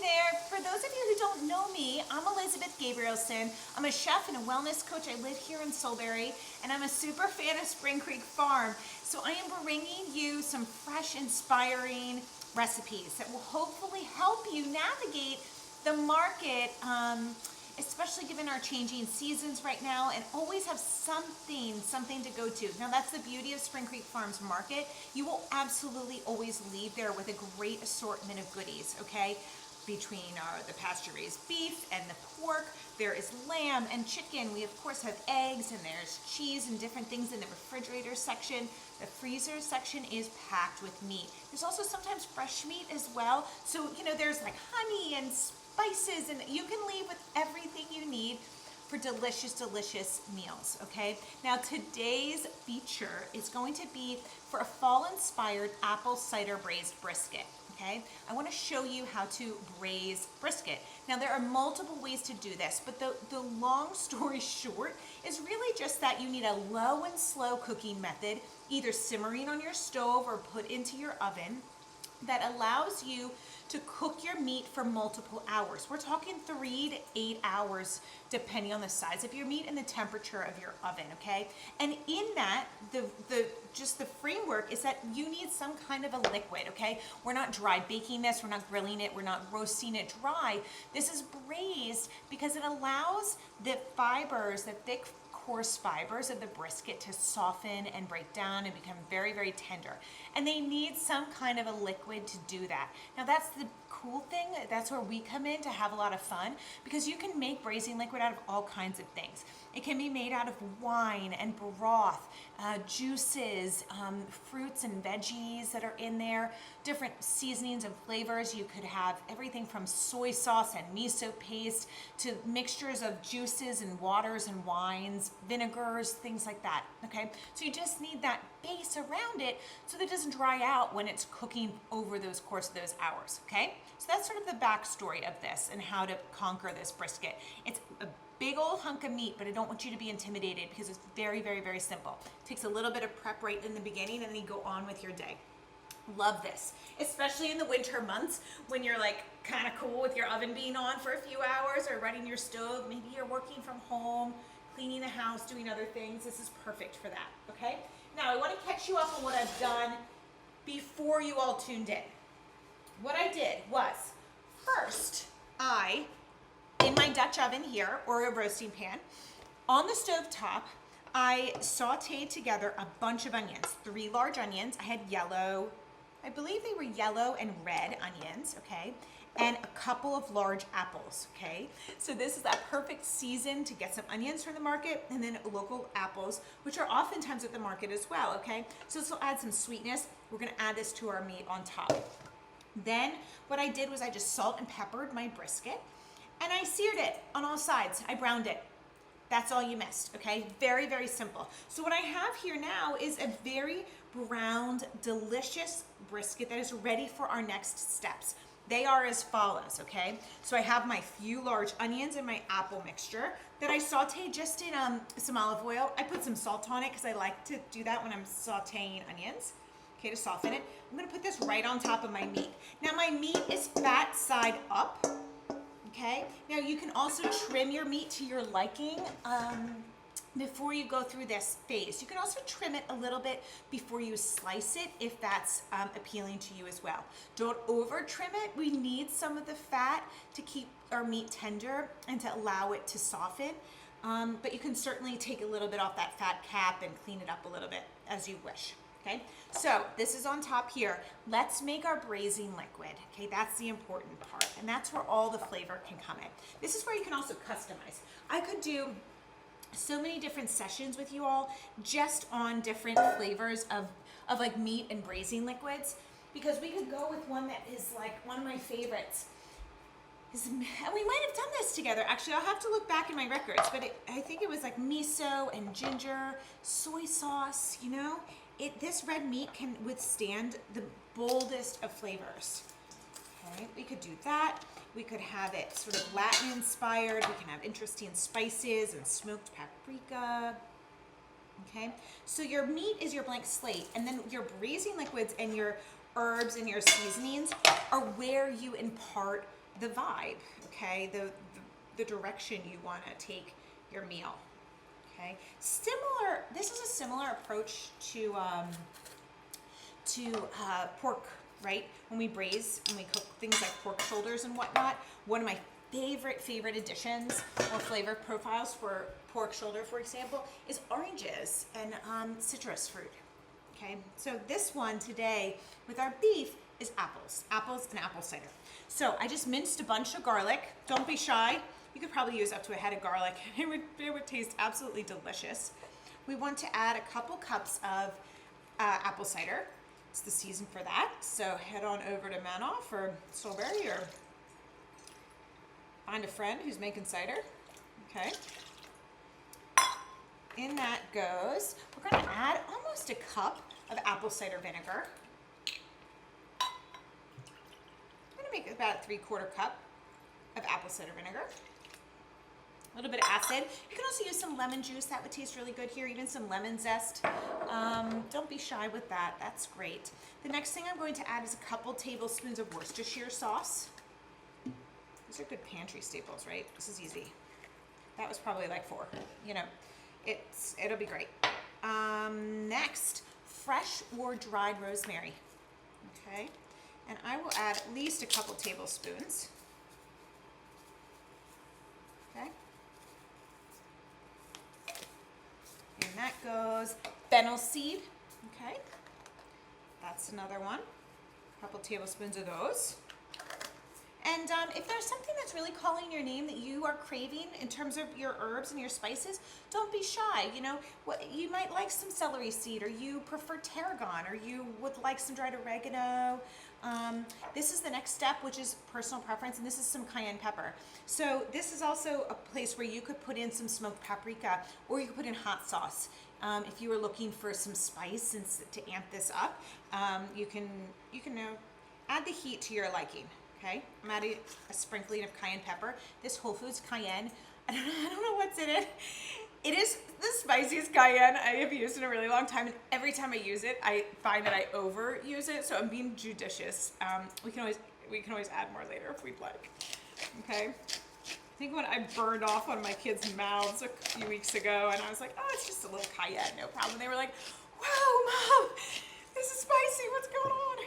there. For those of you who don't know me, I'm Elizabeth Gabrielson. I'm a chef and a wellness coach. I live here in Solebury, and I'm a super fan of Spring Creek Farm. So I am bringing you some fresh, inspiring recipes that will hopefully help you navigate the market, especially given our changing seasons right now, and always have something to go to. Now that's the beauty of Spring Creek Farms Market. You will absolutely always leave there with a great assortment of goodies, okay? Between the pasture-raised beef and the pork, there is lamb and chicken. We of course have eggs, and there's cheese and different things in the refrigerator section. The freezer section is packed with meat. There's also sometimes fresh meat as well. So, you know, there's like honey and spices, and you can leave with everything you need for delicious, delicious meals, okay? Now today's feature is going to be for a fall-inspired apple cider braised brisket, okay? I wanna show you how to braise brisket. Now there are multiple ways to do this, but the long story short is really just that you need a low and slow cooking method, either simmering on your stove or put into your oven, that allows you to cook your meat for multiple hours. We're talking 3 to 8 hours, depending on the size of your meat and the temperature of your oven, okay? And in that, just the framework is that you need some kind of a liquid, okay? We're not dry baking this, we're not grilling it, we're not roasting it dry. This is braised because it allows the fibers, the thick coarse fibers of the brisket to soften and break down and become very, very tender. And they need some kind of a liquid to do that. Now that's the cool thing, that's where we come in to have a lot of fun, because you can make braising liquid out of all kinds of things. It can be made out of wine and broth, juices, fruits and veggies that are in there, different seasonings and flavors. You could have everything from soy sauce and miso paste to mixtures of juices and waters and wines, vinegars, things like that, okay? So you just need that base around it so that it doesn't dry out when it's cooking over those course of those hours, okay? So that's sort of the backstory of this and how to conquer this brisket. It's a big old hunk of meat, but I don't want you to be intimidated because it's very, very, very simple. It takes a little bit of prep right in the beginning, and then you go on with your day. Love this, especially in the winter months when you're like kind of cool with your oven being on for a few hours or running your stove. Maybe you're working from home, cleaning the house, doing other things. This is perfect for that, okay? Now I want to catch you up on what I've done before you all tuned in. What I did was, first, in my Dutch oven here, or a roasting pan, on the stove top, I sauteed together a bunch of onions, 3 large onions. I had yellow, I believe they were yellow and red onions, okay? And a couple of large apples, okay? So this is that perfect season to get some onions from the market, and then local apples, which are oftentimes at the market as well, okay? So this will add some sweetness. We're gonna add this to our meat on top. Then what I did was I just salt and peppered my brisket, and I seared it on all sides. I browned it. That's all you missed, okay? Very, very simple. So what I have here now is a very browned, delicious brisket that is ready for our next steps. They are as follows, okay? So I have my few large onions and my apple mixture that I sauteed just in some olive oil. I put some salt on it because I like to do that when I'm sauteing onions, okay, to soften it. I'm gonna put this right on top of my meat. Now my meat is fat side up, okay? Now you can also trim your meat to your liking before you go through this phase. You can also trim it a little bit before you slice it if that's appealing to you as well. Don't over trim it. We need some of the fat to keep our meat tender and to allow it to soften. But you can certainly take a little bit off that fat cap and clean it up a little bit as you wish. Okay, so this is on top here. Let's make our braising liquid. Okay, that's the important part, and that's where all the flavor can come in. This is where you can also customize. I could do so many different sessions with you all just on different flavors of like meat and braising liquids, because we could go with one that is like one of my favorites. And we might have done this together. Actually, I'll have to look back in my records, but I think it was like miso and ginger, soy sauce, you know? This red meat can withstand the boldest of flavors. Okay, we could do that. We could have it sort of Latin inspired. We can have interesting spices and smoked paprika. Okay, so your meat is your blank slate, and then your braising liquids and your herbs and your seasonings are where you impart the vibe, okay, the direction you want to take your meal. Okay, this is a similar approach to pork, right? When we braise, when we cook things like pork shoulders and whatnot, one of my favorite additions or flavor profiles for pork shoulder, for example, is oranges and citrus fruit. Okay, so this one today with our beef is apples and apple cider. So I just minced a bunch of garlic. Don't be shy. You could probably use up to a head of garlic. It would taste absolutely delicious. We want to add a couple cups of apple cider. It's the season for that. So head on over to Manoff or Strawberry or find a friend who's making cider. Okay. In that goes, we're going to add almost a cup of apple cider vinegar. I'm going to make about a 3/4 cup of apple cider vinegar. A little bit of acid. You can also use some lemon juice. That would taste really good here, even some lemon zest. Don't be shy with that. That's great. The next thing I'm going to add is a couple tablespoons of Worcestershire sauce. These are good pantry staples, right? This is easy. That was probably like 4. You know, it'll be great. Next, fresh or dried rosemary. Okay, and I will add at least a couple tablespoons. Okay. And that goes fennel seed. Okay, that's another one. A couple tablespoons of those. And if there's something that's really calling your name that you are craving in terms of your herbs and your spices, don't be shy. You know, you might like some celery seed, or you prefer tarragon, or you would like some dried oregano. This is the next step, which is personal preference, and this is some cayenne pepper. So this is also a place where you could put in some smoked paprika, or you could put in hot sauce. If you were looking for some spice and to amp this up, you can add the heat to your liking. Okay, I'm adding a sprinkling of cayenne pepper. This Whole Foods cayenne, I don't know what's in it. It is the spiciest cayenne I have used in a really long time, and every time I use it, I find that I overuse it. So I'm being judicious. We can always add more later if we'd like. Okay. I think when I burned off one of my kids' mouths a few weeks ago, and I was like, oh, it's just a little cayenne, no problem. They were like, wow, Mom, this is spicy. What's going on?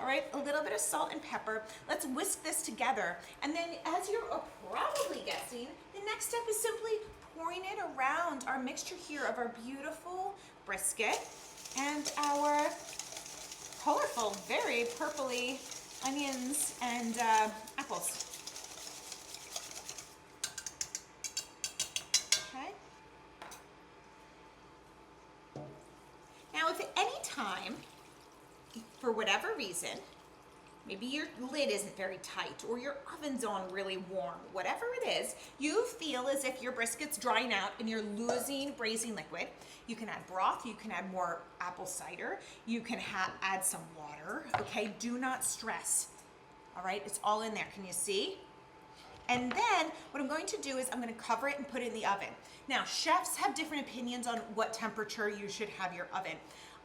All right, a little bit of salt and pepper. Let's whisk this together. And then, as you're probably guessing, the next step is simply pouring it around our mixture here of our beautiful brisket and our colorful, very purpley onions and apples. Okay. Now, if at any time, for whatever reason, maybe your lid isn't very tight or your oven's on really warm, whatever it is, you feel as if your brisket's drying out and you're losing braising liquid, you can add broth, you can add more apple cider, you can add some water, okay? Do not stress, all right? It's all in there, can you see? And then what I'm going to do is I'm going to cover it and put it in the oven. Now, chefs have different opinions on what temperature you should have your oven.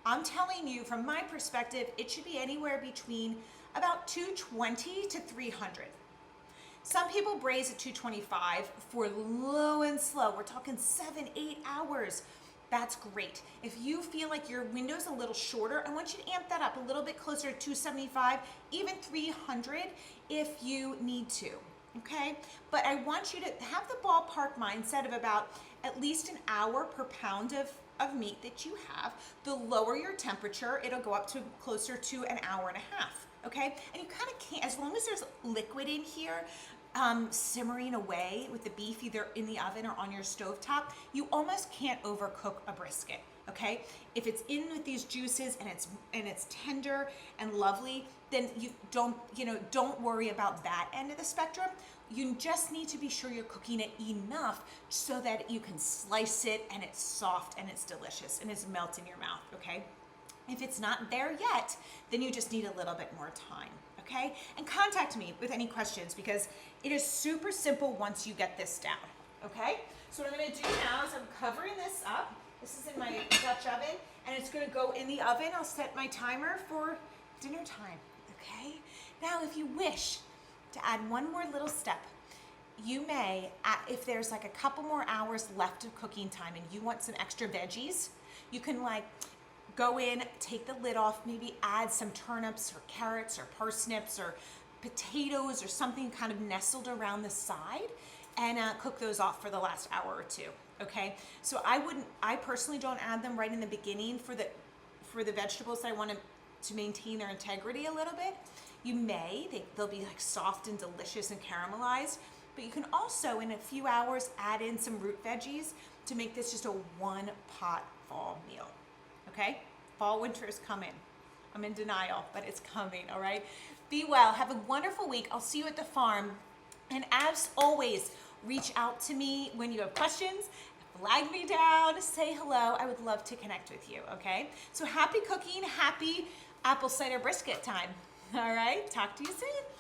I'm telling you, from my perspective, it should be anywhere between about 220 to 300. Some people braise at 225 for low and slow. We're talking 7-8 hours. That's great. If you feel like your window's a little shorter, I want you to amp that up a little bit closer to 275, even 300 if you need to, okay? But I want you to have the ballpark mindset of about at least an hour per pound of meat that you have. The lower your temperature, it'll go up to closer to an hour and a half, okay? And you kind of can't, as long as there's liquid in here, simmering away with the beef either in the oven or on your stovetop, you almost can't overcook a brisket, okay? If it's in with these juices and it's tender and lovely, then you don't worry about that end of the spectrum. You just need to be sure you're cooking it enough so that you can slice it and it's soft and it's delicious and it's melt in your mouth, okay? If it's not there yet, then you just need a little bit more time, okay? And contact me with any questions because it is super simple once you get this down, okay? So what I'm gonna do now is I'm covering this up. This is in my Dutch oven and it's gonna go in the oven. I'll set my timer for dinner time, okay? Now, if you wish to add one more little step. You may, if there's like a couple more hours left of cooking time and you want some extra veggies, you can like go in, take the lid off, maybe add some turnips or carrots or parsnips or potatoes or something kind of nestled around the side, and cook those off for the last hour or two. Okay, so I personally don't add them right in the beginning for the vegetables that I want to maintain their integrity a little bit. You may, they'll be like soft and delicious and caramelized, but you can also in a few hours add in some root veggies to make this just a one pot fall meal. Okay, fall, winter is coming. I'm in denial, but it's coming, all right? Be well, have a wonderful week. I'll see you at the farm. And as always, reach out to me when you have questions, flag me down, say hello. I would love to connect with you, okay? So happy cooking, happy apple cider brisket time. All right, talk to you soon.